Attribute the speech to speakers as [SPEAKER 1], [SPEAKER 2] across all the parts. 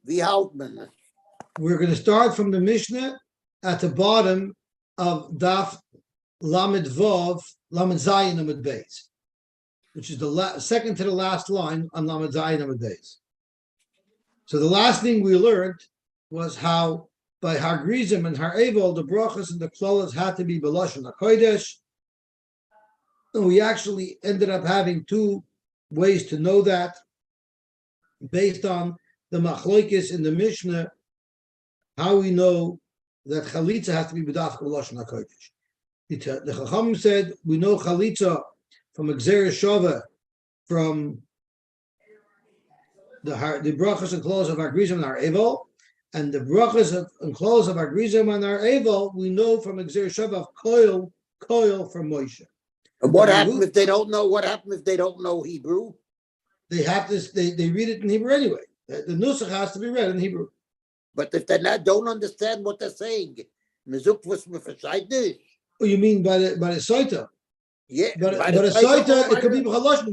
[SPEAKER 1] We're going to start from the Mishnah at the bottom of Daf Lamed Vav, Lamed Zayin Lamed Beis, which is the second to the last line on Lamed Zayin Lamed Beis. So the last thing we learned was how by Har Grizim and Har Evil, the brachas and the klolas had to be B'lashon HaKodesh. And we actually ended up having two ways to know that based on the machloikis in the Mishnah, how we know that chalitza has to be b'dafka b'lashon HaKodesh. The Chachamim said we know chalitza from Gzeira Shava, from the brachas and klolas of Har Grizim and Har Evil, and the brachas and klolas of Har Grizim and Har Evil we know from Gzeira Shava of koil from Moshe.
[SPEAKER 2] And what happened if they don't know? What happened if they don't know Hebrew?
[SPEAKER 1] They have to. They read it in Hebrew anyway. The nusach has to be read in Hebrew.
[SPEAKER 2] But if they don't understand what they're saying, mezuk was mefashaydish.
[SPEAKER 1] Oh, you mean by the Sotah?
[SPEAKER 2] Yeah,
[SPEAKER 1] but a Sotah it could be b'chaloshim.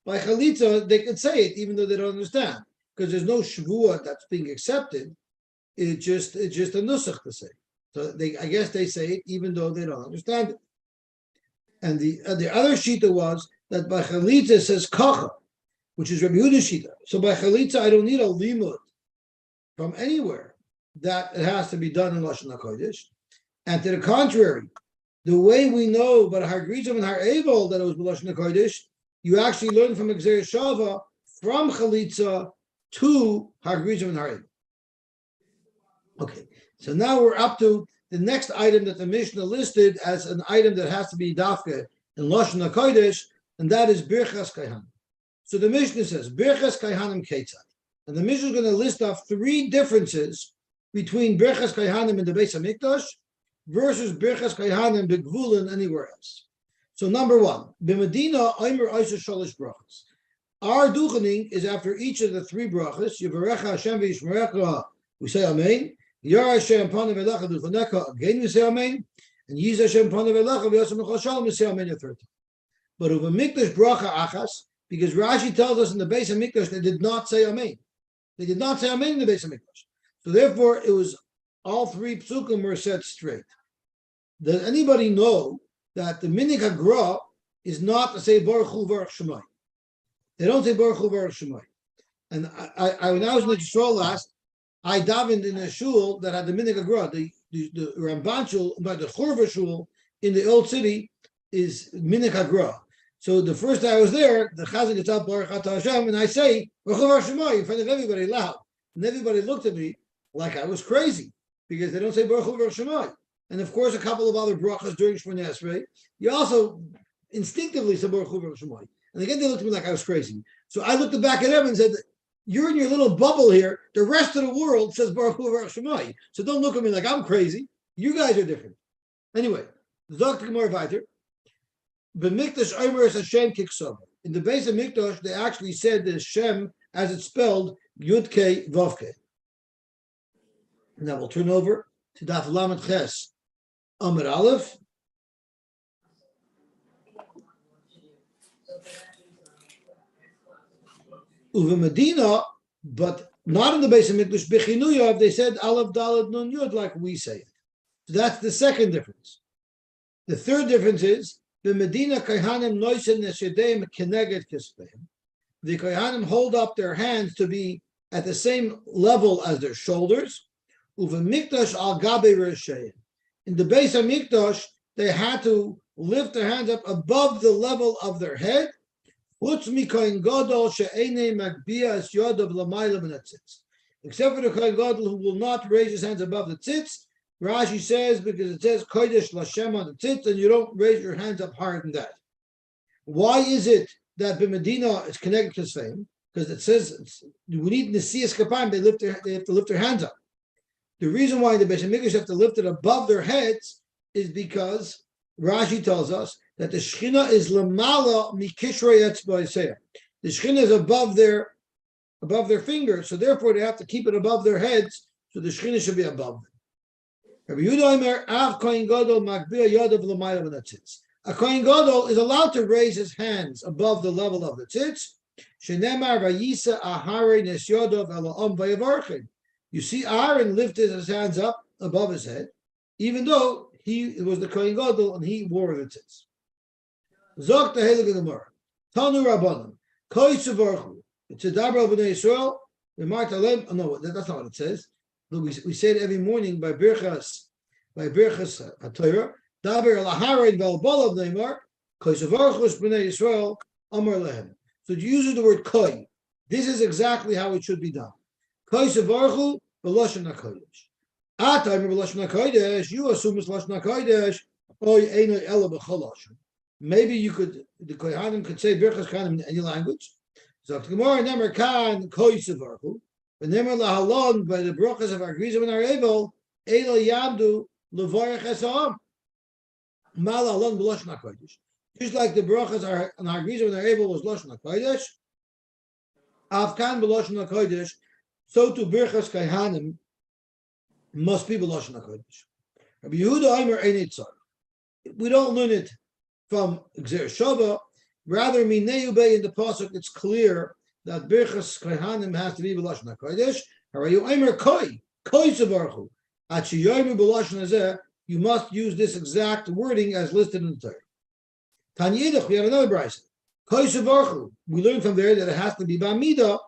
[SPEAKER 1] By chalitza they could say it even though they don't understand because there's no shvuah that's being accepted. It's just a nusach to say. So I guess they say it even though they don't understand it. And the other shita was that by chalitza it says kacha, which is Rabbi Yehuda's shita. So by chalitza I don't need a limud from anywhere that it has to be done in Lashon HaKodesh. And to the contrary, the way we know by Har Grizim and Har Evil that it was Lashon HaKodesh, you actually learn from Gzeira Shava from chalitza to Har Grizim and Har Evil. Okay, so now we're up to the next item that the Mishnah listed as an item that has to be dafka in Lashon HaKodesh, and that is Birchas Kaihanim. So the Mishnah says, Birchas Kaihanim Ketzad. And the Mishnah is going to list off three differences between Birchas Kaihanim in the Beis HaMikdash versus Birchas Kaihanim B'Gvulin anywhere else. So number one, B'Medina Omer Oisha Sholish Brachas. Our duchening is after each of the three brachas. Yivarecha Hashem v'Yishmerecha, we say Amen. Yar Hashem Panav Elecha Dufaneka, again we say Amen. And Yiz Hashem Panav Elecha v'Yosem Echol Shalom, we say Amen a third time. But of a Mikdash bracha achas, because Rashi tells us in the Beis HaMikdash they did not say Amen. They did not say Amen in the Beis HaMikdash. So therefore, it was all three psukim were said straight. Does anybody know that the Minig HaGra is not to say Baruch Hu Baruch Shemai? They don't say Baruch Hu Baruch Shemai. And I when I was in the Yisrael last, I davened in a shul that had the Minig HaGra. The Ramban shul, by the Churva shul in the old city is Minig HaGra. So the first day I was there, the Chazan gets up, Baruch Atah Hashem, and I say Baruch Hu Baruch Shemai in front of everybody loud. And everybody looked at me like I was crazy because they don't say Baruch Hu Baruch Shemai. And of course, a couple of other brachas during Shmoneh Esrei, you also instinctively say Baruch Hu Baruch Shemai. And again, they looked at me like I was crazy. So I looked back at them and said, "You're in your little bubble here. The rest of the world says Baruch Hu Baruch Shemai. So don't look at me like I'm crazy. You guys are different." Anyway, the Dr. Gemara Viter, B'Mikdash Omer es Hashem Kiksava. In the Beis HaMikdash, they actually said the Hashem as it's spelled Yud Kei Vav Kei. Now we'll turn over to Daf Lamed Ches Amud Aleph. Uve Medina, but not in the Beis HaMikdash, Bechinuyav, they said Aleph Daled Nun Yud like we say it. So that's the second difference. The third difference is the Medina Kaihanim Noisen Neshedeim Keneged Kispeim. The Kaihanim hold up their hands to be at the same level as their shoulders. Uve Mikdash Al Gabe Resheim. In the Beis HaMikdash, they had to lift their hands up above the level of their head. Except for the Kohen Gadol who will not raise his hands above the tzitz. Rashi says because it says Kodesh Lashem on the tzitz, and you don't raise your hands up higher than that. Why is it that B'Medina is connected to Sfeim? Because it says we need Nesias Kapayim, they have to lift their hands up. The reason why the Beis HaMikdash have to lift it above their heads is because Rashi tells us that the Shechina is lamala mikishrei etzba yisayah. The Shechina is above their fingers, so therefore they have to keep it above their heads, so the Shechina should be above them. Rabbi Yehuda Omer, Av Kohen Gadol Makbia Yadav L'mayla V'Natzitz. A Kohen Gadol is allowed to raise his hands above the level of the tzitz, Shenemar vayisa ahare nes yodov ela'am vayavarchin. You see, Aaron lifted his hands up above his head, even though it was the Kohen Gadol and he wore the tzitzis. Zok the Heilige Gemara. Tanu Rabbanim. Koi Tzevarchu. It's a Dabra of Bnei Yisrael. No, that's not what it says. Look, we say it every morning by Birchas HaTorah. Daber Laharein Velbalav Neymar. Koi Tzevarchu is Bnei Yisrael. Amar Lehem. So it uses the word Koi. This is exactly how it should be done. Koi Tzevarchu V'Lashon HaKodesh. Atayim V'Lashon HaKodesh. You assume it's Lashon HaKodesh. Oy Eino Ela B'Cholashon. Maybe you could, the Kohanim could say Birchas Kohanim in any language. So the Gemara never can Koi Tzevarchu, but never lahalon by the brachas of Agrizim and Arevel Elo Yamdu Levarech Esam Mal Alon B'Lashon HaKodesh. Just like the brachas are on Agrizim and Arevel was Lashon HaKodesh, Avkan B'Lashon HaKodesh, so to Birchas Kohanim must be B'Lashon HaKodesh. Rabbi Yehuda Aimer Ein Eitzar. We don't learn it from Gzer Shava, rather Mineyube in the pasuk, it's clear that Birchas Kohanim has to be b'lashon hakodesh. Harayu Eimer Koi Tzevarchu. Achi Yomer b'lashon hazeh. You must use this exact wording as listed in the Torah. Tanyidach, we have another brayso. Koi Tzevarchu. We learn from there that it has to be b'amida.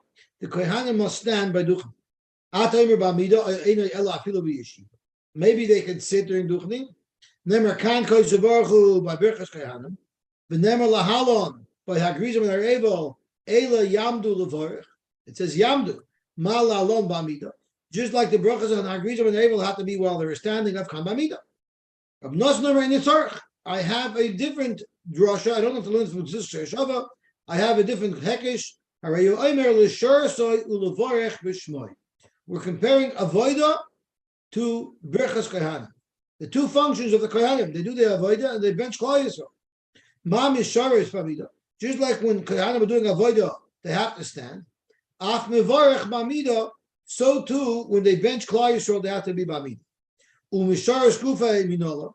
[SPEAKER 1] The Kohanim must stand by duchnim. Ataymer b'amida einay ela afilu b'yeshiva. Maybe they can sit during duchnim. Nemer kan Koi Tzevarchu by Birchas Kohanim, v'nemer lahalon by Hagrizim and Arevel Ela Yamdu Levarech. It says Yamdu Mal Alon B'Amida. Just like the brachas on Hagrizim and Arevel have to be while they're standing up Kan B'Amida. I have a different drasha. I don't have to learn from Zis Shava. I have a different hekesh. Harayu Omer L'Shor Soy Ulevarech B'Shmoy. We're comparing avoda to Birchas Kohanim. The two functions of the Kohanim, they do the avoda and they bench Klal Yisrael. Mam Yishara is Bamida. Just like when Kohanim are doing avoda, they have to stand. Af Mevarech Bamida, so too when they bench Klal Yisrael, they have to be Bamida. Umishara Skufa Minola.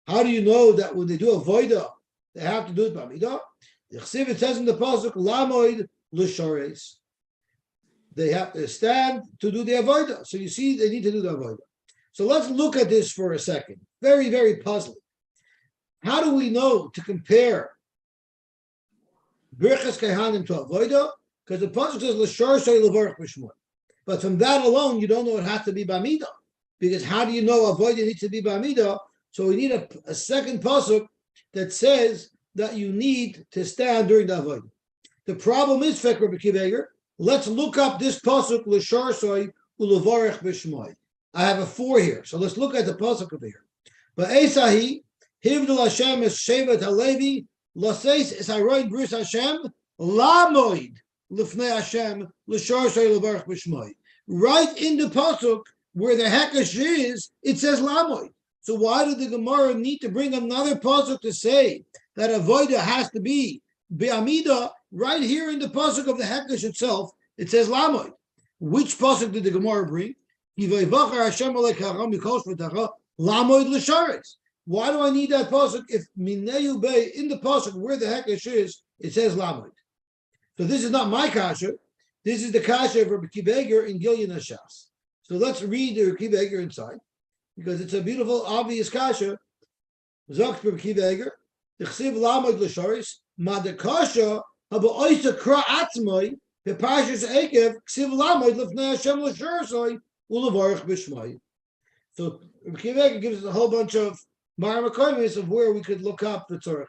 [SPEAKER 1] How do you know that when they do avoda, they have to do it Bamida? The Chsiv, it says in the pasuk, Lamoid L'Shares. They have to stand to do the avoda. So you see, they need to do the avoda. So let's look at this for a second. Very, very puzzling. How do we know to compare Birchas Kohanim to avoda? Because the pasuk says L'shar Shei Levarech B'Shmoy. But from that alone, you don't know it has to be Bamida. Because how do you know avoda needs to be Bamida? So we need a second pasuk that says that you need to stand during the avoda. The problem is Fekr B'Kiveger. Let's look up this pasuk L'shar Shei Levarech B'Shmoy. I have a 4 here, so let's look at the pasuk over here. But Esahi, Hivdul Hashem is Shevet Halevi, Laseis is Haroid Bris Hashem, Lamoid Lifnei Hashem, L'shar Shei Levarech B'Shmoy. Right in the pasuk where the hekesh is, it says Lamoid. So why did the Gemara need to bring another pasuk to say that avoda has to be Be'amida? Right here in the pasuk of the hekesh itself, it says Lamoid. Which pasuk did the Gemara bring? Why do I need that pasuk if Mineu Bay in the pasuk where the hekesh is, it says Lamoid? So this is not my kasha. This is the kasha of Rabbi Kiveger in Gilyon Hashas. So let's read the Rabbi Kiveger inside because it's a beautiful, obvious kasha. Zok Rabbi Kiveger, the Chsiv Lamoid l'sharis, ma the kasha haba oisa kra atzmoi the pashas ekev Chsiv Lamoid l'fnei Hashem l'sharisoi. So Rabbi Kiveger gives us a whole bunch of maramakomis of where we could look up the Torah.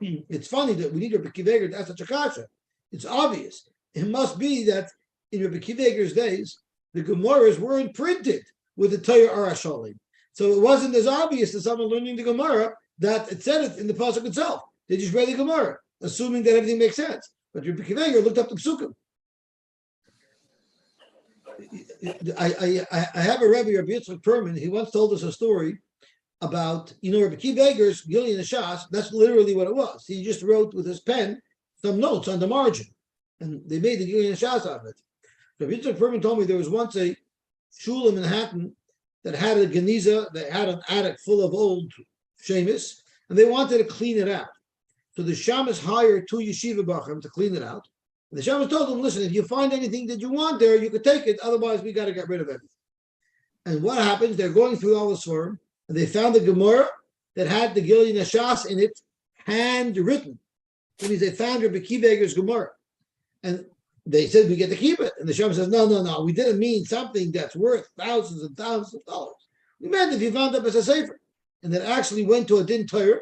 [SPEAKER 1] It's funny that we need Rabbi Kiveger to ask such a kasha. It's obvious. It must be that in Rabbi Kiveger's days, the Gemaras weren't printed with the Torah Arashalim. So it wasn't as obvious to someone learning the Gemara that it said it in the pasuk itself. They just read the Gemara, assuming that everything makes sense. But Rabbi Kiveger looked up the psukim. I have a Rebbe, Rabbi Yitzchak Perman. He once told us a story about, Rabbi Kiveger's Gilyon Hashas. That's literally what it was. He just wrote with his pen some notes on the margin, and they made the Gilyon Hashas out of it. Rabbi Yitzchak Perman told me there was once a shul in Manhattan that had a geniza, they had an attic full of old shemis, and they wanted to clean it out. So the shamus hired 2 yeshiva bachim to clean it out. And the shamus told them, listen, if you find anything that you want there, you could take it. Otherwise, we got to get rid of everything. And what happens? They're going through all the swarm, and they found the Gemara that had the Gilui Nashas in it, handwritten. That means they found Rabbi Akiva Eiger's Gemara. And they said, we get to keep it. And the shamus says, no. We didn't mean something that's worth thousands and thousands of dollars. We meant if you found up as a sefer. And that actually went to a din Torah.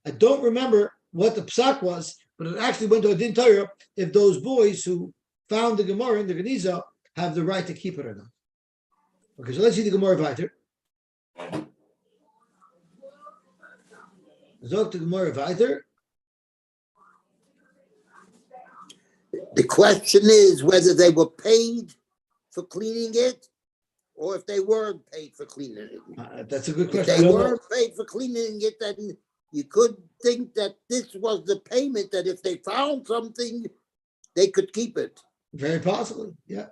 [SPEAKER 1] I don't remember what the psak was, but it actually went to a din Torah if those boys who found the Gemara in the Geniza have the right to keep it or not. Okay, so let's see the Gemara weiter. Zog the Gemara weiter.
[SPEAKER 2] The question is whether they were paid for cleaning it or if they weren't paid for cleaning it.
[SPEAKER 1] That's a good
[SPEAKER 2] If
[SPEAKER 1] question.
[SPEAKER 2] they weren't paid for cleaning it, then you could think that this was the payment, that if they found something, they could keep it.
[SPEAKER 1] Very possibly, yeah.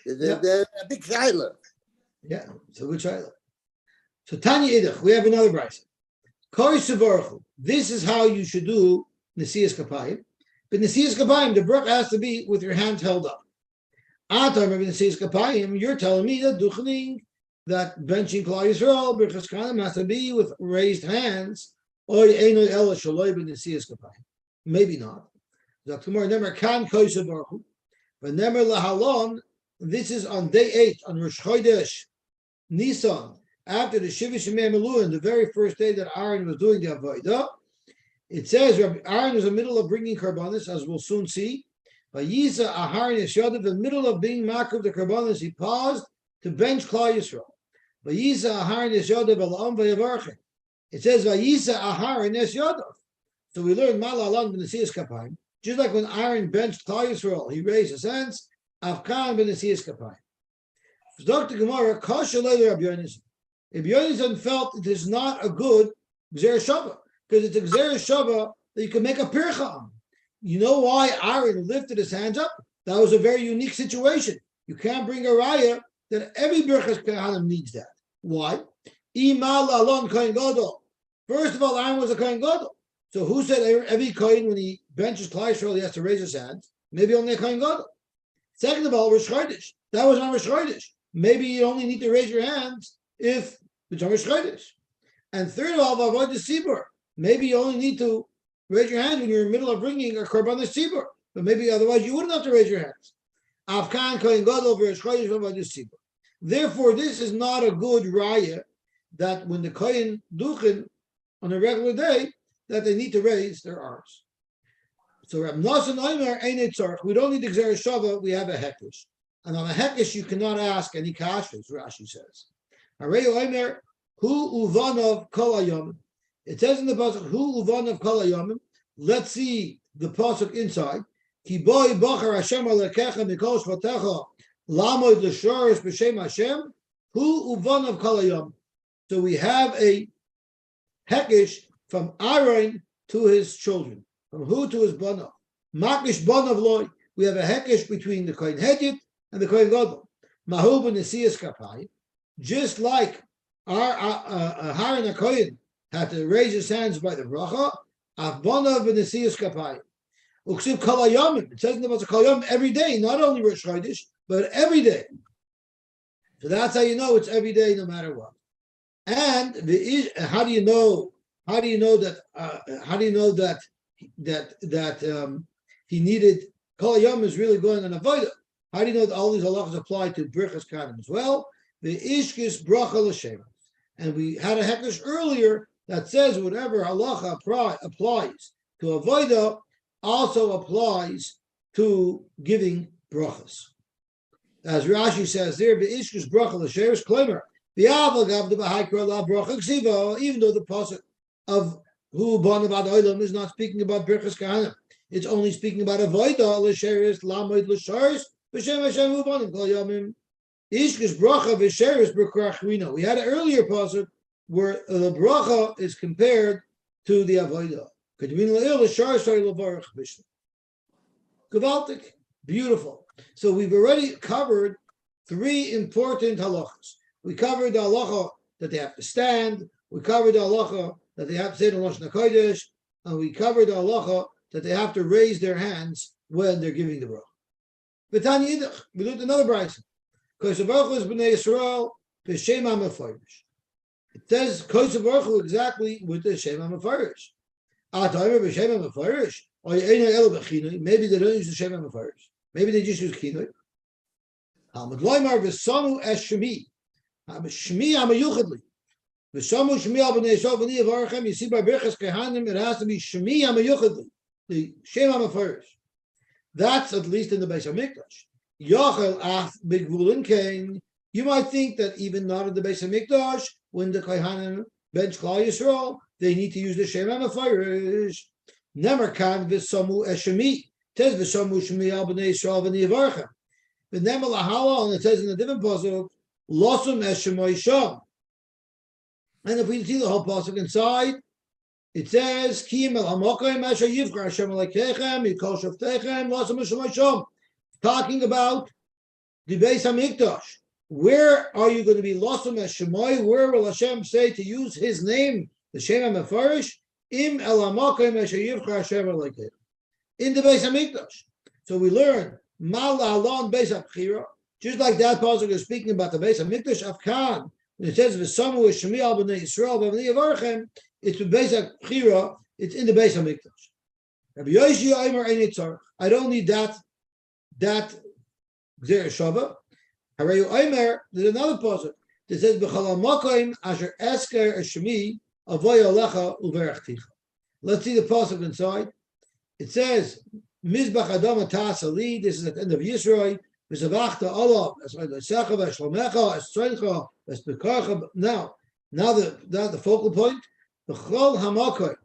[SPEAKER 2] They're a big shiloh.
[SPEAKER 1] Yeah, it's a good shiloh. So Tanya Idach, we have another brisa. Kori Sevarchu. This is how you should do Nesiyas Kapayim. But Nesiyas Kapayim, the bracha has to be with your hands held up. Atar Rabbi Nesiyas Kapayim, you're telling me that duchening, that benching Klal Yisrael, Birchas Kanim has to be with raised hands. Oy Einoi Ela Shaloi Ben Nesiyas Kapayim. Maybe not. Zaktumar Nemer Kan Kori Sevarchu. But Nemer Lahalon, this is on day 8, on Rosh Chodesh Nisan, after the Shiva Shemei Meluin, the very first day that Aaron was doing the Avodah. It says Aaron was in the middle of bringing karbanis, as we'll soon see. Vayisa Aharon Yeshadav, in the middle of being makriv the karbanis, he paused to bench Klal Yisrael. Vayisa Aharon Yeshadav Elam Vayavarche. It says Vayisa Aharon Yeshadav. So we learn Malalan B'Nesiyas Kapayim. Just like when Aaron benched Klal Yisrael, he raised his hands. Afkan B'Nesiyas Kapayim. Dr. Gemara, Kasha Leila Rabbi Yonasan. If Yonasan felt it is not a good Gzer Shabbat, because it's a Gzer Shabbat that you can make a pircha on. You know why Aaron lifted his hands up? That was a very unique situation. You can't bring a raya that every Birchas Kahanim needs that. Why? Imal alon Kohen Gadol. First of all, Aaron was a Kohen Gadol. So who said every Kohen, when he benches Klal Yisrael, he has to raise his hands? Maybe only a Kohen Gadol. Second of all, Rosh Chodesh. That was on Rosh Chodesh. Maybe you only need to raise your hands if it's on Rosh Chodesh. And third of all, Avodah Tzibur. Maybe you only need to raise your hands when you're in the middle of bringing a Korban Tzibur. But maybe otherwise you wouldn't have to raise your hands. Afkan Kohen Gadol Rosh Chodesh Avodah Tzibur. Therefore, this is not a good raya that when the Kohen Duchen on a regular day, that they need to raise their arms. So Rab Nosson Omer Einei Tzarech. We don't need the Gzer Shava, we have a Hekesh. And on a Hekesh, you cannot ask any kashas, Rashi says. Harei Omer, Hu Uvanov Kol Hayomim. It says in the pasuk, Hu Uvanov Kol Hayomim. Let's see the pasuk inside. Ki boi bachar Hashem alekecha mikol shvatecha lamoid l'shoros b'shem Hashem. Hu Uvanov Kol Hayomim. So we have a Hekesh from Aaron to his children. From who to his banav? Makish banav loy. We have a hekesh between the Kohen Hedjit and the Kohen Gadol. Mahu b'nesiyas kapayim. Just like our Aaron HaKohen had to raise his hands by the bracha, af banav b'nesiyas kapayim. Uksiv kol hayomim. It says in the Pasuk kol hayomim every day, not only Rosh Chodesh, but every day. So that's how you know it's every day, no matter what. And how do you know? How do you know that? How do you know that he needed Kol Yom is really going on avodah? How do you know that all these halachas apply to Birchas Kanim as well? The Ishkis Bracha L'Shem, and we had a hekesh earlier that says whatever halacha applies to avodah also applies to giving brachas. As Rashi says there, the Ishkis Bracha L'Shem is claimer. Even though the pasuk of who Banav Ad Olam is not speaking about Birchas Kahanim, it's only speaking about Avodah L'Sheris Lamoid L'Sharis B'Shem Hashem Hu Banav Kol Yomim Ishkis Bracha V'Sheris B'Krachvino. We had an earlier pasuk where the bracha is compared to the Avodah. Gewaltig, beautiful. So we've already covered 3 important halachas. We covered the halacha that they have to stand. We covered the halacha that they have to say the Lashon HaKodesh. and we covered the halacha that they have to raise their hands when they're giving the bracha. V'tanya Yidach, we looked at another brayso. Kosev Baruch Hu is b'nei Yisrael b'shem ha'mefarish. It says Kosev Baruch Hu exactly with the Shem ha'mefarish. Ataymer b'shem ha'mefarish. Or Yeina El b'chinoi. Maybe they don't use the Shem ha'mefarish. Maybe they just use chinoi. Hamad loymar v'sanu es shemi. Shemi ha'meyuchadli. V'samu shemi al b'nei Yisrael b'nei Avarchem. You see by Birchas Kehanim it has to be shemi ha'meyuchadli. The Shem ha'mefarish. That's at least in the Beis HaMikdash. Yochel ach b'gvulin kain. You might think that even not in the Beis HaMikdash, when the Kohanim bench Klal Yisrael, they need to use the Shem HaMefarish. Never kan v'samu eshemi. It says v'samu shemi al b'nei Yisrael v'nei Avarchem. V'nem lahala, and it says in a different pasuk, losum eshemoi sham. And if we see the whole pasuk inside, it says, Kim el hamokim asher yivchar Hashem alekechem yikol shoftechem losum eshemoi sham. Talking about the Beis HaMikdash. Where are you going to be losum eshemoi? Where will Hashem say to use His name, the Shem HaMefarish? Im el hamokim asher yivchar Hashem alekechem. In the Beis HaMikdash. So we learn Mal Alon Beis HaBchira, just like that pasuk is speaking about the Beis HaMikdash Afkan. When it says V'samu Shemi al b'nei Yisrael b'nei Avarchem, it's the Beis HaBchira. It's in the Beis HaMikdash. Rabbi Yosy Omer ein tzarich. I don't need that Gzer Shava. Harayu Omer. There's another pasuk that says B'chal Makom Asher Esker Shemi Avoy Alecha Uverachticha. Let's see the pasuk inside. It says. Mizbach Adam Tasali. This is at the end of Yisroi. V'zavachta Allah. Es'lesecha v'eshlomecha es'tzoincha v'espekarcha. Now the focal point. V'chol hamakoy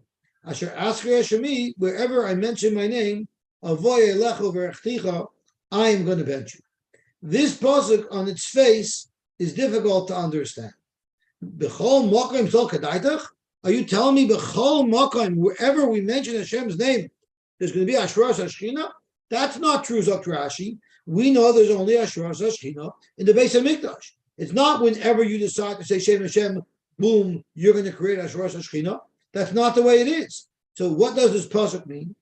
[SPEAKER 1] asher asker Shemi. Wherever I mention my name, avoy elecha v'erechticha, I am going to bench you. This pasuk on its face is difficult to understand. B'chol makom sol kadaitach. Are you telling me b'chol makom wherever we mention Hashem's name, there's going to be Ashras Hashchina? That's not true, Zok Rashi. We know there's only Ashras Hashchina in the Beis HaMikdash. It's not whenever you decide to say Shem Hashem, boom, you're going to create Ashras Hashchina. That's not the way it is. So what does this pasuk mean?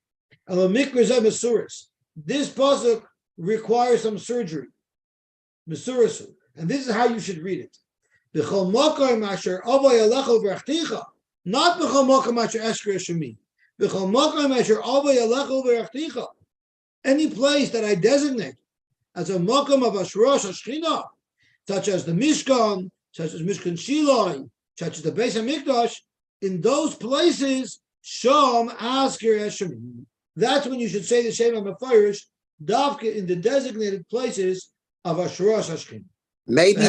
[SPEAKER 1] This pasuk requires some surgery. Mesurasu. And this is how you should read it. B'chol makom asher avay alecha v'rachticha. Not b'chol makom asher esker shemi. Any place that I designate as a makom of Ashras Hashchina, such as the Mishkan, such as Mishkan Shiloi, such as the Beis HaMikdash, in those places, Sham Asker Eshemi. That's when you should say the Shem HaMefarish, Davka in the designated places of Ashras Hashchina.
[SPEAKER 2] Maybe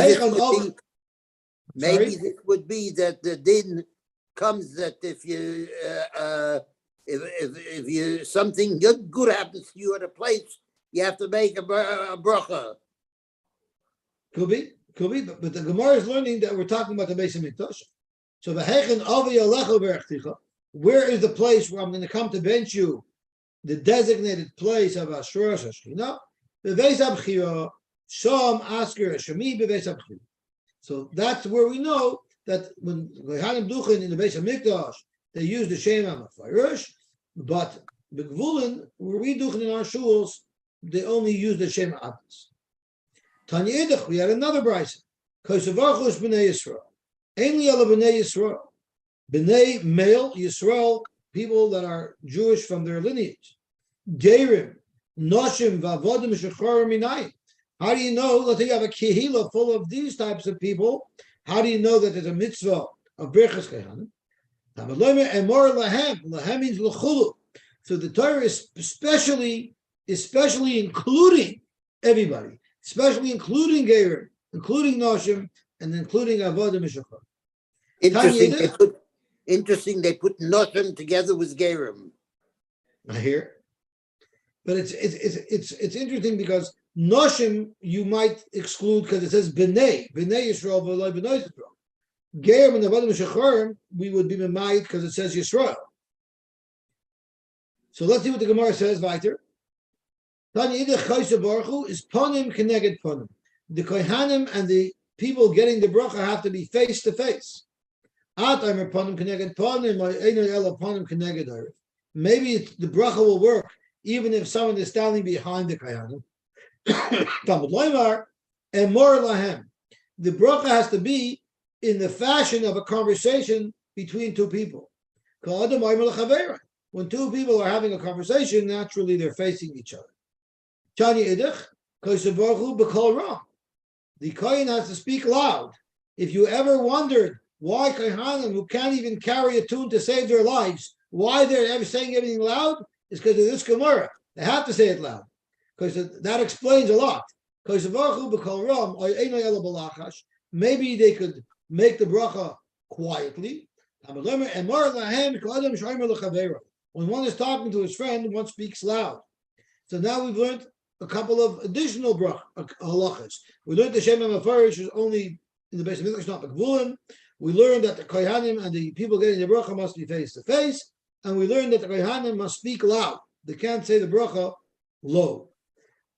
[SPEAKER 2] this would be that the din comes that if you if you something good happens to you at a place, you have to make a bracha.
[SPEAKER 1] Could be, but the Gemara is learning that we're talking about the Beis HaMikdash. So where is the place where I'm going to come to bench you? The designated place of Ashras Hashchina. Beis HaBchira, Sham Asker Shemi Beis HaBchira. So that's where we know that when Kohanim Duchen in the Beis HaMikdash, they use the Shem HaMefarish, but the Gvulin, where we Duchen in our shuls, they only use the Shem HaAdas. Tanya Idach, we had another brayso. Kosev Baruch Hu is b'nei Yisrael. Ainly ala b'nei Yisrael. B'nei male Yisrael, people that are Jewish from their lineage. Gerim, Noshim, Vavodim, Shechorim, Minayim. How do you know that you have a kehila full of these types of people? How do you know that there's a mitzvah of Birchas Kehanim? Emor lahem. Lahem means l'chulu. So the Torah is especially including everybody, especially including Gerim, including Noshim, and including Avodim Mishachar.
[SPEAKER 2] Interesting. They put Noshim together with Gerim.
[SPEAKER 1] I hear, but it's interesting because Noshim you might exclude because it says B'nei Yisrael v'lo B'nei Yisrael. Gerim and Avodim Mishachar we would be B'mayit because it says Yisrael. So let's see what the Gemara says. Weiter. Tanya Idach Kosev Baruch Hu is Ponim Keneged Ponim. The Kohanim and the people getting the bracha have to be face to face. Maybe the bracha will work even if someone is standing behind the Kohanim. Talmud Loimar, and more lahem. The bracha has to be in the fashion of a conversation between two people. When two people are having a conversation, naturally they're facing each other. The Kohen has to speak loud. If you ever wondered why Kohanim who can't even carry a tune to save their lives, why they're ever saying everything loud, is because of this Gemara. They have to say it loud. Because that explains a lot. Maybe they could make the bracha quietly. When one is talking to his friend, one speaks loud. So now we've learned a couple of additional halachas. We learned the Shem HaMefarish is only in the base of Mikdash, not Bekvulim. We learned that the Kohanim and the people getting the bracha must be face to face. And we learned that the Kohanim must speak loud. They can't say the bracha low.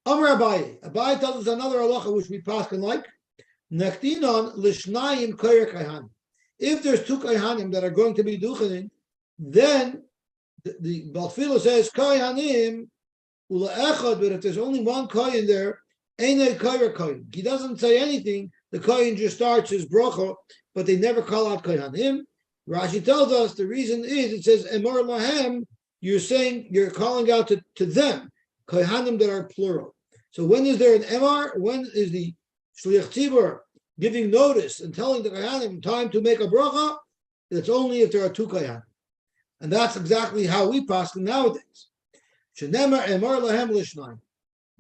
[SPEAKER 1] Amar Abaye. Abaye tells us another halacha which we paskin like. Nektinon lishnayim koyer Kohanim. If there's two Kohanim that are going to be duchenin, then the Baltfilo says Kohanim ula echad, but if there's only one Kohen there, einay koyer Kohen. He doesn't say anything. The Kohen just starts his bracha, but they never call out Kohanim. Rashi tells us the reason is it says Emor Lahem. You're calling out to them, Kohanim that are plural. So when is there an Emor? When is the Shliach Tzibur giving notice and telling the Kohanim time to make a bracha? It's only if there are two Kohanim. And that's exactly how we paskin nowadays. Shenemer Emor Lahem Lishnayim.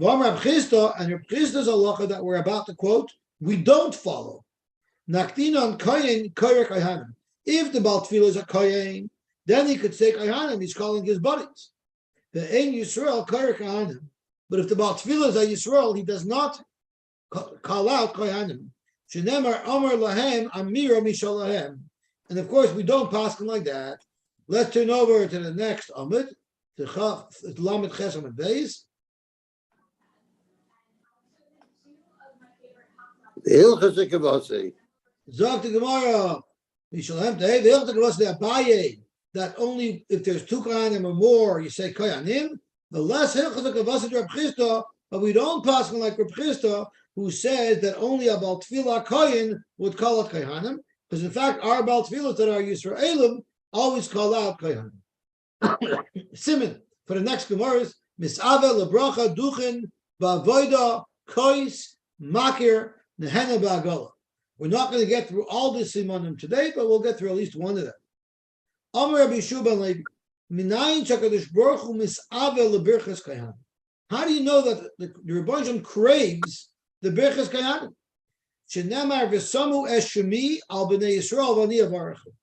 [SPEAKER 1] V'amar B'chista, and Reb Chista's halacha that we're about to quote, we don't follow. Naktinon Kohen Koyer Kohanim. If the Baal Tefillah is a Kohen, then he could say Kohanim, he's calling his buddies. The Ein Yisrael Koyer Kohanim. But if the Baal Tefillah is a Yisrael, he does not call out Kohanim. Shenemar Amar Lahem Amira Mishalahem. And of course, we don't pass them like that. Let's turn over to the next Amid, to Lamed Ches Amid Beis.
[SPEAKER 2] The Hilchas Kavasi.
[SPEAKER 1] Zog the Gemara. Mishalem Tehe. The Hilchas Kavasi the Abaye. That only if there's two Kohanim or more, you say Kohanim. The less Hilchas Kavasi Reb Chista, but we don't pass them like Reb Chista, who says that only a Baal Tefillah Kohen would call it Kohanim, because in fact our Baal Tefillahs that are Yisraelim always call out Kohanim. Simon for the next Gemaras, Misave Lebracha Duchin Ba'avoida Kois Makir Nehena Ba'agala. We're not going to get through all the simanim today, but we'll get through at least one of them. Amar Rabbi Shuban Levi, Minayin Shakadosh Baruch Hu Misave Lebirchas Kohanim. How do you know that the Rebbe Shem craves the Birchas Kohanim? Shenemar v'samu es shemi al b'nei Yisrael v'ani avarachem.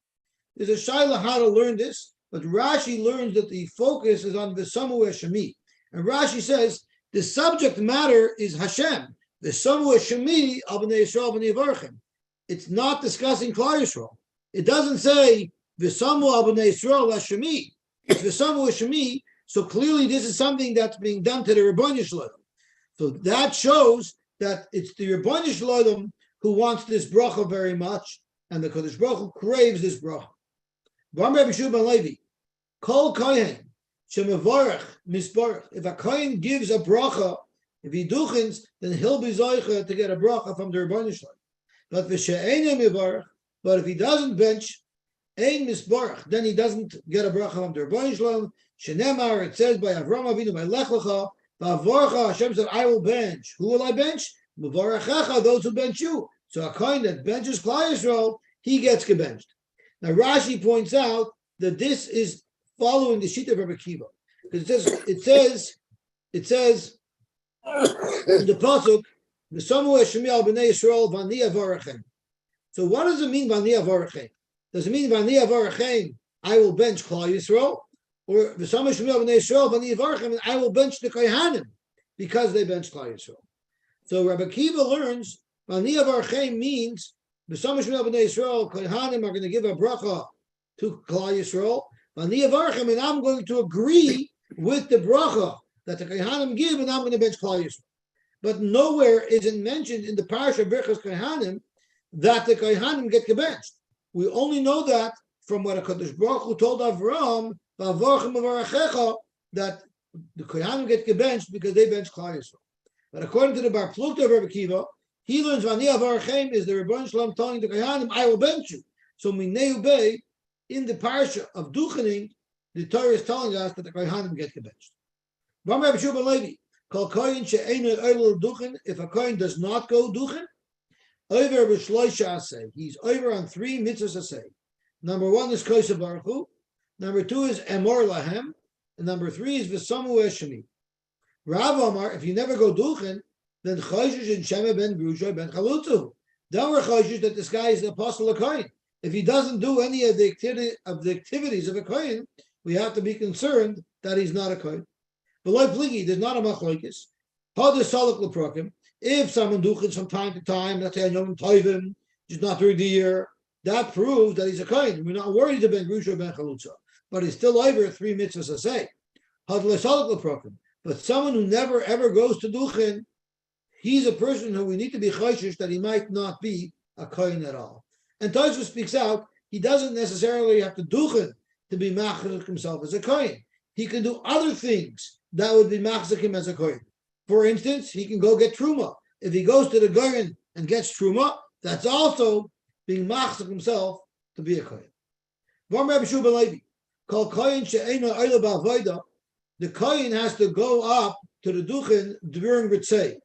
[SPEAKER 1] There's a shayla how to learn this, but Rashi learns that the focus is on v'samu es shemi. And Rashi says the subject matter is Hashem. V'samu es shemi al b'nei Yisrael v'ani avarachem. It's not discussing Klal Yisrael. It doesn't say v'samu al b'nei Yisrael es shemi. It's v'samu es shemi. So clearly this is something that's being done to the Rebbeinu Shalom. So that shows that it's the Rebbeinu Shalom who wants this bracha very much, and the Kodesh Baruch Hu craves this bracha. V'amar Rabbi Shuban Levi, Kol Kohen shemevorach misborach. If a Kohen gives a bracha, if he duchins, then he'll be zoicha to get a bracha from the Rebbeinu Shalom. But v'she'einem mivorach, but if he doesn't bench, ein misborach, then he doesn't get a bracha from the Rebbeinu Shalom. Shenemar, it says by Avram Avinu, by Lech Lecha, Ba'avorcha, Hashem said, I will bench. Who will I bench? M'vorachecha, those who bench you. So a kohen that benches Klal Yisrael, he gets gebenched. Now Rashi points out that this is following the sheet of Rabbi Akiva. Because it says in the pasuk, V'samu Hashemi al b'nei Yisrael v'ani avorachem. So what does it mean v'ani avorachem? Does it mean v'ani avorachem, I will bench Klal Yisrael? Or V'samu Hashemi al b'nei Yisrael v'ani avorachem, and I will bench the Kohanim because they bench Klal Yisrael. So Rabbi Akiva learns v'ani avorachem means V'samu Hashemi al b'nei Yisrael, Kohanim are going to give a bracha to Klal Yisrael. V'ani avorachem, and I'm going to agree with the bracha that the Kohanim give, and I'm going to bench Klal Yisrael. But nowhere is it mentioned in the parasha of Birchas Kohanim that the Kohanim get gebenched. We only know that from what HaKadosh Baruch Hu told Avram, that the Kohanim get gebenched because they bench Klal Yisrael. But according to the Bar Plukta of Rebbe Kiva, he learns Vani Avarachem is the Rebbeinu Shalom telling the Kohanim, I will bench you. So Mineu Bey, in the parsha of Duchening, the Torah is telling us that the Kohanim get gebenched. Ram Rebbe Shua ben Levi, Kol Kohen she'einu oil Duchen, if a Kohen does not go Duchen, over b'shloisha asay, he's over on 3 mitzvahs asay. Number 1 is Kosa Baruch Hu, number 2 is Emor Lahem, and number 3 is V'samu Eshani. Rav Amar, if you never go Duchen, then Choshesh and Shema ben Grusha ben Chalutzu. Then we're Choshesh that this guy is the apostle of Kohen. If he doesn't do any of the activities of a Kohen, we have to be concerned that he's not a Kohen. But like Pligi, there's not a machlokes. How does Salak Leprokim? If someone duchens from time to time, let's say Yom Tovim, just not during the year, that proves that he's a Kohen. We're not worried about Ben Grusha Ben Chalutza, but he's still over 3 mitzvahs a say. But someone who never ever goes to duchen, he's a person who we need to be chayshish that he might not be a Kohen at all. And Tosfos speaks out, he doesn't necessarily have to duchen to be machzik himself as a Kohen. He can do other things that would be machzik him as a Kohen. For instance, he can go get truma. If he goes to the Goyen and gets truma, that's also being machzik himself to be a Kohen. The Kohen has to go up to the Duchen during Ritzei.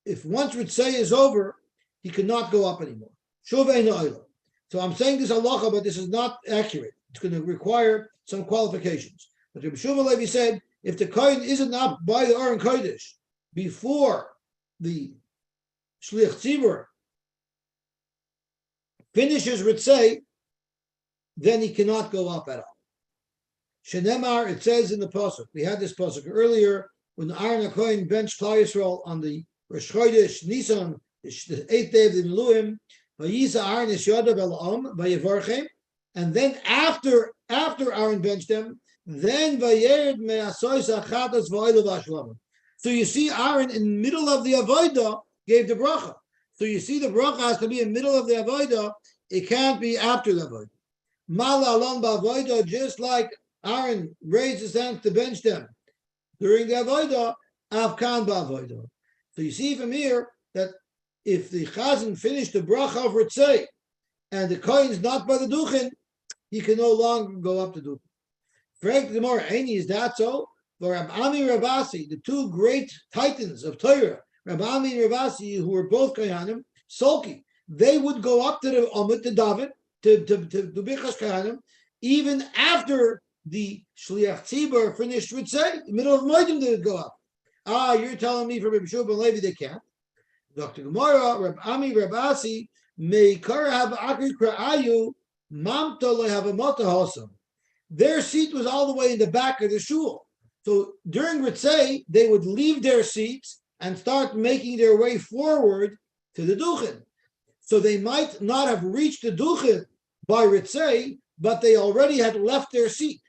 [SPEAKER 1] If once Ritzei is over, he cannot go up anymore. So I'm saying this halacha, but this is not accurate. It's going to require some qualifications. But Rabbi Shmuel Levi said, if the Kohen isn't up by the Aron Kodesh before the Shliach Tzibur finishes Ritzei, then he cannot go up at all. Shenemar, it says in the pasuk. We had this pasuk earlier when Aaron HaKohen benched Klal Yisrael on the Rosh Chodesh Nisan, the 8th day of the Miluim. Vayisa Aaron es yadav el am vayevarchem, and then after Aaron benched them, then vayered me'asois achatas v'oilav hashlamim. So you see, Aaron in the middle of the avodah gave the bracha. So you see, the bracha has to be in the middle of the avodah. It can't be after the avodah. Mala alon ba'avodah, just like Aaron raised his hands to bench them during the avodah, avkan ba'avodah. So you see from here that if the chazan finished the bracha of Ritzei and the Kohen is not by the duchen, he can no longer go up to duchen. Frank the more Aini, is that so? For Rab Ami and Rabasi, the 2 great titans of Torah, Rab Ami and Rabasi, who were both Kohanim, Sulki, they would go up to the Amud to David, to Bichas Kohanim, even after the Shliach Tzibur finished Ritzei, in the middle of Moedim they would go up. You're telling me from Rabbi Shua ben Levi they can't. Dr. Gemara, Rab Ami, Rabasi, Meikara have Akri Kra'ayu, Mamta le have a Mata Hosam. Their seat was all the way in the back of the shul. So during Ritzei, they would leave their seats and start making their way forward to the Duchen. So they might not have reached the Duchen by Ritzei, but they already had left their seat.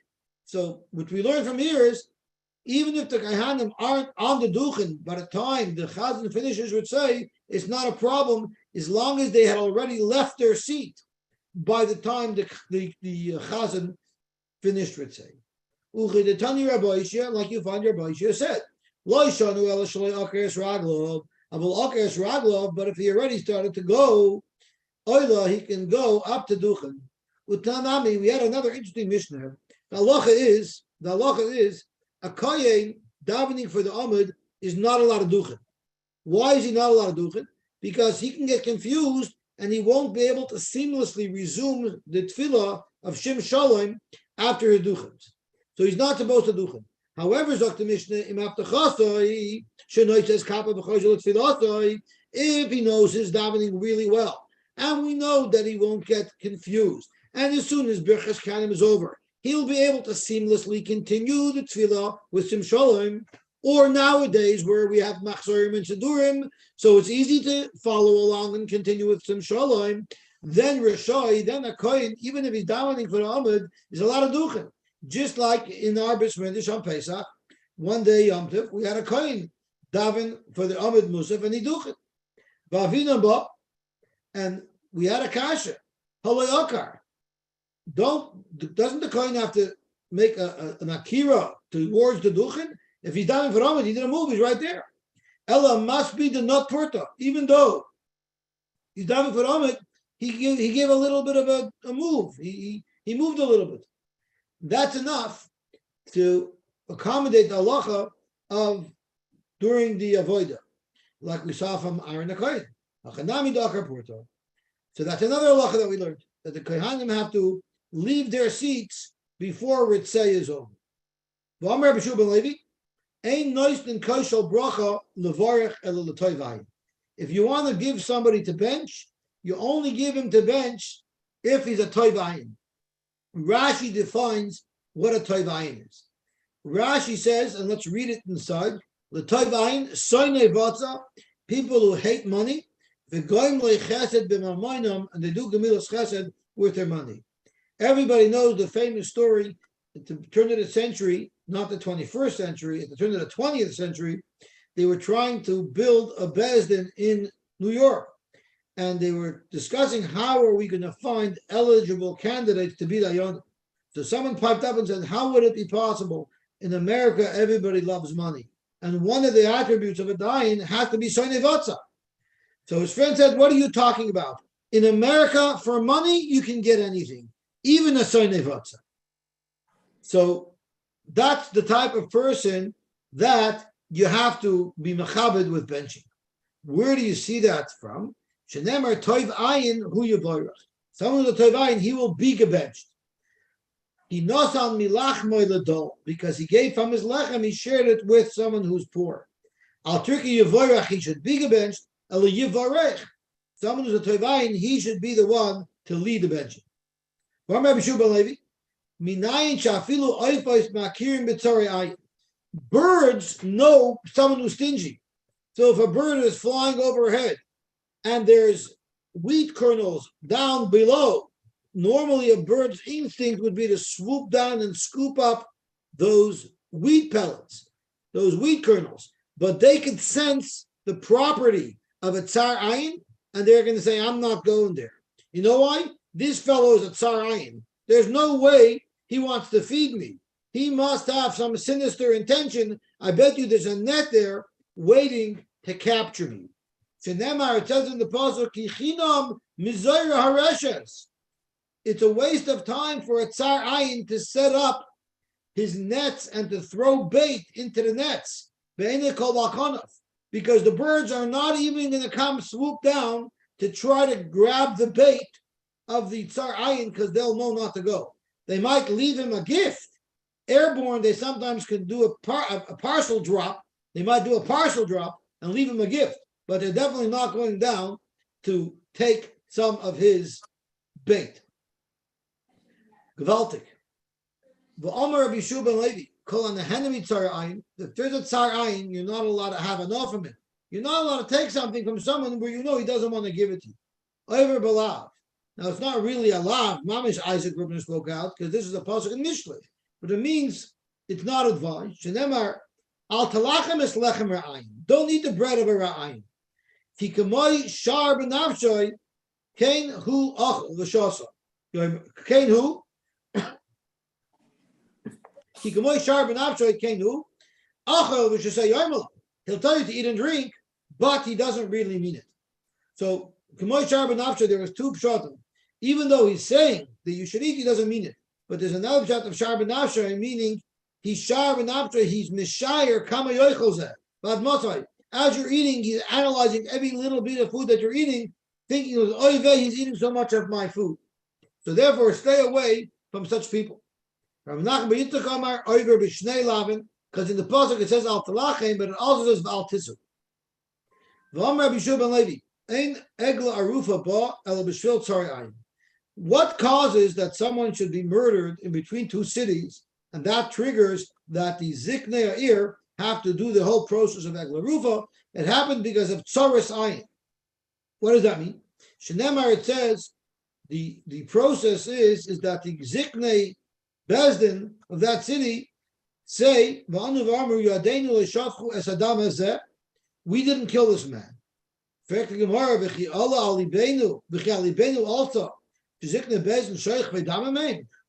[SPEAKER 1] So what we learn from here is, even if the Kohanim aren't on the Duchen by the time the Chazan finishes Ritzei, it's not a problem as long as they had already left their seat by the time the Chazan finished Ritzei. Uchidetani Rabbi Yishia, like you find Rabbi Yishia said, Lo yishanu ela shalei akeres raglov, avol akeres raglov, but if he already started to go, oila, he can go up to Duchen. Utanami, we had another interesting Mishnah. The halacha is a kohen davening for the Amud is not allowed to Duchen. Why is he not allowed to Duchen? Because he can get confused and he won't be able to seamlessly resume the tefillah of Shem Shalom after his Duchens. So he's not supposed to Duchen. However, Dr. Mishnah, if he knows his davening really well, and we know that he won't get confused, and as soon as Birchas Kanim is over, he'll be able to seamlessly continue the tefillah with Sim Shalom, or nowadays where we have Machzorim and Sidurim, so it's easy to follow along and continue with Sim Shalom. Then Rishai, then a Kohen, even if he's davening for the Amud, is allowed to Duchen. Just like in our Bris Midrash on Pesach, one day Yom Tov, we had a Kohen daven for the Amud Musaf and he Duchen. And we had a kasha. Halayakar. Doesn't the Kohen have to make an akira towards the duchen? If he's diving for Amit, he didn't move, he's right there. Ella must be the not purta, even though he's diving for Amit, he gave a little bit of a move. He moved a little bit. That's enough to accommodate the halacha of during the avodah, like we saw from Aaron HaKohen. So that's another halacha that we learned, that the Kohanim have to leave their seats before Ritzeh is over. If you want to give somebody to bench, you only give him to bench if he's a toivayin. Rashi defines what a toivayin is. Rashi says, and let's read it inside, the toivayin, soine vatza, people who hate money, and they do gemilas chesed with their money. Everybody knows the famous story at the turn of the century, not the 21st century, at the turn of the 20th century, they were trying to build a Beis Din in New York. And they were discussing how are we going to find eligible candidates to be dayanim. So someone piped up and said, how would it be possible? In America, everybody loves money. And one of the attributes of a dayan has to be soine vatza. So his friend said, what are you talking about? In America, for money, you can get anything, even a soine vatza. So that's the type of person that you have to be mechabed with benching. Where do you see that from? Shenemar toiv ayin hu yivorach. Someone who's a toiv ayin, he will be gebenched. He nosan milachmoy ledol, because he gave from his lechem, he shared it with someone who's poor. Al turki yivorach, he should be gebenched. El yivorech, someone who's a toiv ayin, he should be the one to lead the benching. Birds know someone who's stingy. So if a bird is flying overhead and there's wheat kernels down below, normally a bird's instinct would be to swoop down and scoop up those wheat pellets, those wheat kernels. But they can sense the property of a tsar ayin, and they're going to say, I'm not going there. You know why? This fellow is a tsar ayin. There's no way he wants to feed me. He must have some sinister intention. I bet you there's a net there waiting to capture me. It says in the pasuk, Kichinam Mizayra Hareshes. It's a waste of time for a tsar ayin to set up his nets and to throw bait into the nets. Because the birds are not even going to come swoop down to try to grab the bait of the tsar ayin, because they'll know not to go. They might leave him a gift. Airborne, they sometimes can do a partial drop. They might do a partial drop and leave him a gift, but they're definitely not going down to take some of his bait. Gewaltig. V'omer Rabbi Shua ben Levi, kol anahenemi tsar ayin. If there's a tsar ayin, you're not allowed to have enough of it. You're not allowed to take something from someone where you know he doesn't want to give it to you. Over belav. Now it's not really a lav. Mamish Isaac Rubin spoke out because this is a pasuk in Mishlei, but it means it's not advised. Shenemar al talachem es lechem ra'ayin. Don't eat the bread of a ra'ayin. Kikamoi shar b'nafshoy kain hu achol v'shosa. Kain hu. Kikamoi shar b'nafshoy kain hu achol v'shosa yoimel. He'll tell you to eat and drink, but he doesn't really mean it. So Kamoi shar b'nafshoy, there was two pshatim. Even though he's saying that you should eat, he doesn't mean it. But there's another pshat of shar b'nafshoy, meaning he's shar b'nafshoy, he's mishayer kama yoicholzeh. As you're eating, he's analyzing every little bit of food that you're eating, thinking, he's eating so much of my food. So therefore, stay away from such people. Because in the pasuk it says al talachem, but it also says al tisu. What causes that someone should be murdered in between two cities, and that triggers that the ziknei ha'ir have to do the whole process of egla rufa? It happened because of tsaris ayin. What does that mean? Shenemar, it says the process is that the ziknei Beis Din of that city say, we didn't kill this man. Also,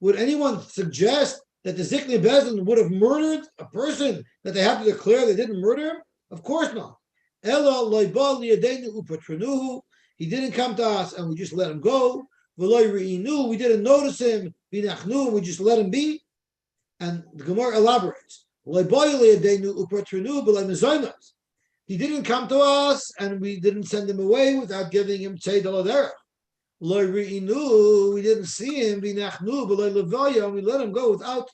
[SPEAKER 1] Would anyone suggest that the Zikni Bezin would have murdered a person that they have to declare they didn't murder him? Of course not. He didn't come to us and we just let him go. We didn't notice him. We just let him be. And the Gemara elaborates. He didn't come to us and we didn't send him away without giving him tzei daladerech. We didn't see him, and we let him go without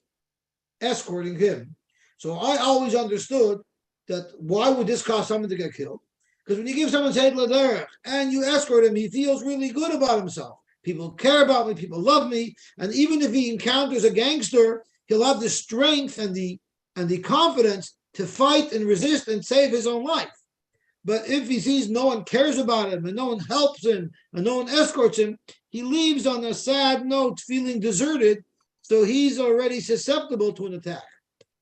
[SPEAKER 1] escorting him. So I always understood that why would this cause someone to get killed? Because when you give someone tzei daladerech and you escort him, he feels really good about himself. People care about me, people love me, and even if he encounters a gangster, he'll have the strength and the confidence to fight and resist and save his own life. But if he sees no one cares about him and no one helps him and no one escorts him, he leaves on a sad note, feeling deserted, so he's already susceptible to an attack.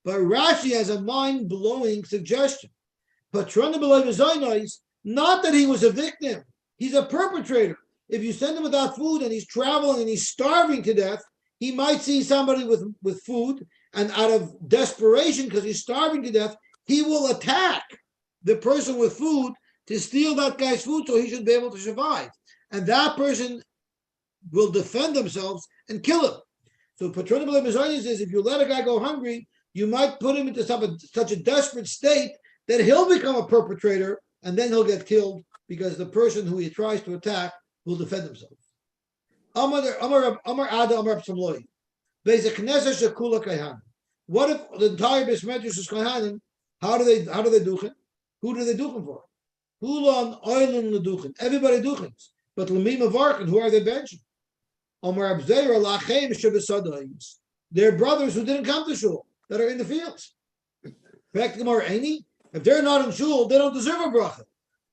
[SPEAKER 1] But Rashi has a mind-blowing suggestion. Not that he was a victim, he's a perpetrator. If you send him without food and he's traveling and he's starving to death, he might see somebody with food, and out of desperation, because he's starving to death, he will attack the person with food to steal that guy's food so he should be able to survive. And that person will defend themselves and kill him. So Patron Mizrahi says, if you let a guy go hungry, you might put him into such a desperate state that he'll become a perpetrator and then he'll get killed because the person who he tries to attack will defend himself. Amar Ada Amar Psamloi. Basic Knesset Shekula Kayhan. What if the entire Beis Medrash is Kayhanim? How do they duchen? Who do they duchen for? Hulan Oilun Leduchen. Everybody duchens. But Lamim Avarkin, who are they benching? Amar Abzeira Lachem Shebesadayis. They're brothers who didn't come to shul, that are in the fields. Back to Gemara Eini. If they're not in shul, they don't deserve a bracha.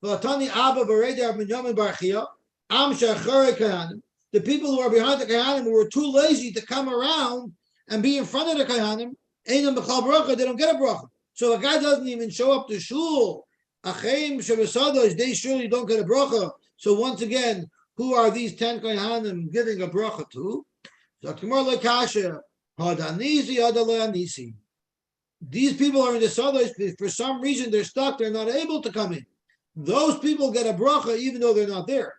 [SPEAKER 1] V'atani Abba V'Reda Binyamin Barchia. Am Shachare Kayhanim. The people who are behind the Kayhanim who were too lazy to come around and be in front of the Kayhanim, Einam B'chal Bracha, they don't get a bracha. So a guy doesn't even show up to shul. Achim Shebesados, they surely don't get a bracha. So once again, who are these 10 Kayhanim giving a bracha to? These people are in the Sados, for some reason they're stuck, they're not able to come in. Those people get a bracha even though they're not there.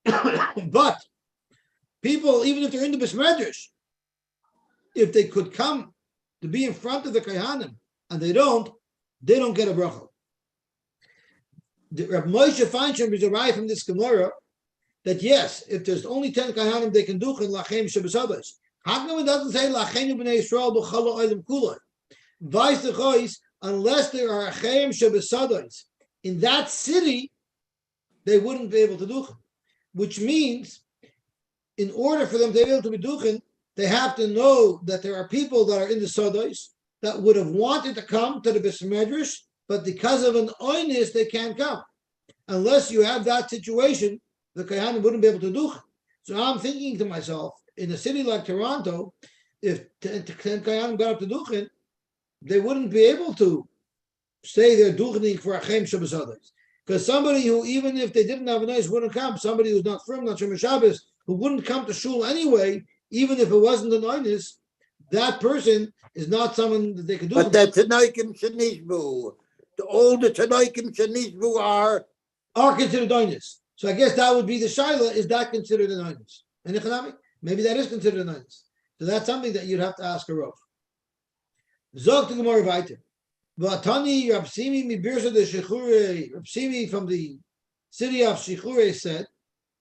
[SPEAKER 1] But people, even if they're in the Beis Medrash, if they could come to be in front of the Kayhanim, and they don't get a bracha. Rabbi Moshe Feinstein is arrived from this Gemara that yes, if there's only 10 Kayhanim, they can duchen lachem shebesados. How come it doesn't say lachem b'nei Yisrael b'chala oilim kulay? Vice the chois, unless there are achem shebesados in that city, they wouldn't be able to duchen. Which means, in order for them to be able to be duchen, they have to know that there are people that are in the Sados that would have wanted to come to the Beis Medrash, but because of an oinus, they can't come. Unless you have that situation, the Kayhanim wouldn't be able to duchen. So I'm thinking to myself, in a city like Toronto, if 10 Kayhanim got up to duchen, they wouldn't be able to say they're duchening for Achem Shabbasados. Because somebody who, even if they didn't have a nice, wouldn't come, somebody who's not from, not Shem Shabbos, who wouldn't come to shul anyway, even if it wasn't an oinus, that person is not someone that they could do.
[SPEAKER 2] But the Tanoikim Shanishbu, the older Tanoikim Shanishbu are
[SPEAKER 1] considered oinus. So I guess that would be the shaila. Is that considered an oinus? And economic, maybe that is considered an oinus. So that's something that you'd have to ask a rov. Zog to Gemara weiter. V'atani Rabsimi mi birsa de Shechure. Rabsimi from the city of Shechure said,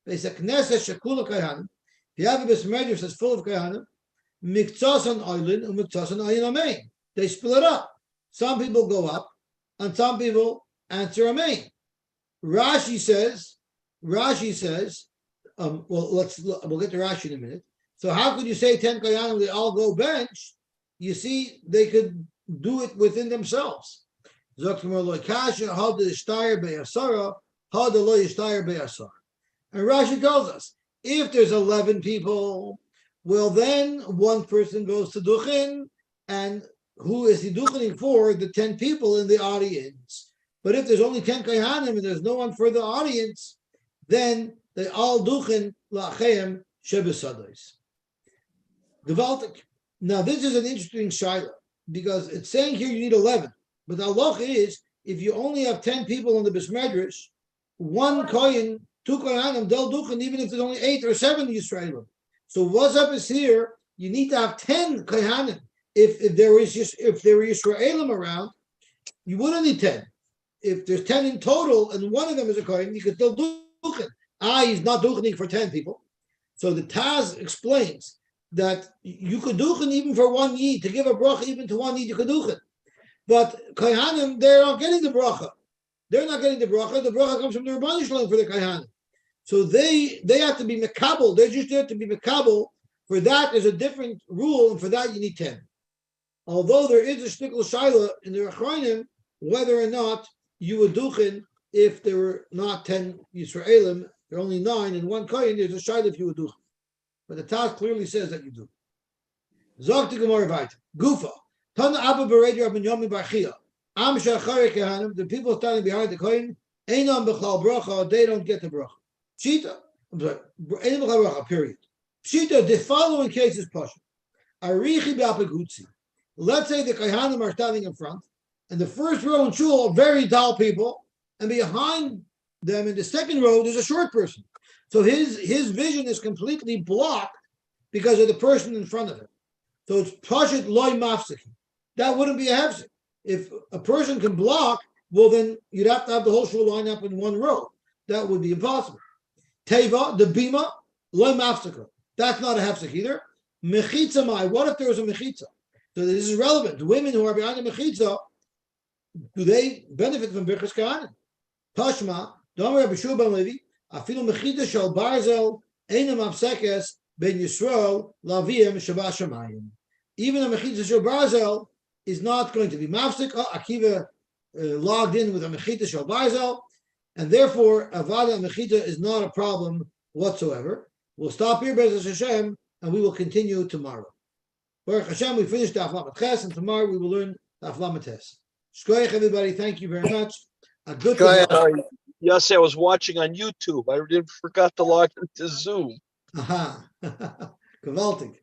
[SPEAKER 1] "There's a knesset shekula kayhanim. If you have a Beis Medrash that's full of kayhanim, miktsas on oilin and miktsas on ayin amein. They split up. Some people go up, and some people answer amein." Rashi says. We'll get to Rashi in a minute. So how could you say 10 kayhanim, they all go bench? You see, they could do it within themselves. And Rashi tells us, if there's 11 people, well then one person goes to duchen, and who is he duchening for? The 10 people in the audience. But if there's only 10 kayhanim and there's no one for the audience, then they all duchen la'achem shebesados. Gewaltig. Now this is an interesting shaila because it's saying here you need 11, but the halacha is if you only have 10 people on the besmedrash, one kohen, two kohanim, del duchen, even if there's only 8 or 7 Yisraelim. So what's up is here you need to have 10 kohanim. If there were Yisraelim around, you wouldn't need 10. If there's 10 in total and one of them is a kohen, you could still duchen. He's not duchening for 10 people. So the Taz explains that you could duchen even for one yid, to give a bracha even to one yid, you could duchen. But kohanim, they're not getting the bracha. They're not getting the bracha. The bracha comes from the Rabbanu Shalom for the kohanim. So they have to be mekabel. They're just there to be mekabel. For that, there's a different rule, and for that you need 10. Although there is a shtickle shaila in the Achronim, whether or not you would duchen if there were not 10 Yisraelim, there are only 9 and one kohen, there's a shaila if you would duchen. But the Taz clearly says that you do. Zog to Gemara Vayta. Gufa. Tana Abba Beredi Rabban Yomi Bar Chia. Am Shachare Kehanim, the people standing behind the kohen, Einam B'chal Bracha, they don't get the bracha. Pshita, I'm sorry, Einam B'chal Bracha, period. Pshita, the following case is Pasha. Arichi B'apagutzi. Let's say the kohanim are standing in front, and the first row in shul are very tall people, and behind them in the second row, there's a short person. So his vision is completely blocked because of the person in front of him. So it's pashut loy mafsiki. That wouldn't be a hefsek. If a person can block, well then you'd have to have the whole shul line up in one row. That would be impossible. Teva, the bima, loy mafsika. That's not a hefsek either. Mechitza mai. What if there was a mechitza? So this is relevant. The women who are behind the mechitza, do they benefit from birchas kahanim? Tashma, Domer Rabbi Shua ben Levi. Afilu mechita shel barzel einam apsekes ben Yisrael laviem shabbat shamayim. Even a mechita shel barzel is not going to be mafsek. Akiva logged in with a mechita shel barzel, and therefore avada mechita is not a problem whatsoever. We'll stop here, Be'ez Hashem, and we will continue tomorrow. Baruch Hashem, we finished Daf Lamed Ches, and tomorrow we will learn Daf Lamed Tes. Shkoyach, everybody. Thank you very much. A good.
[SPEAKER 3] Yes, I was watching on YouTube. I forgot to log into Zoom.
[SPEAKER 1] Aha. Gewaltig.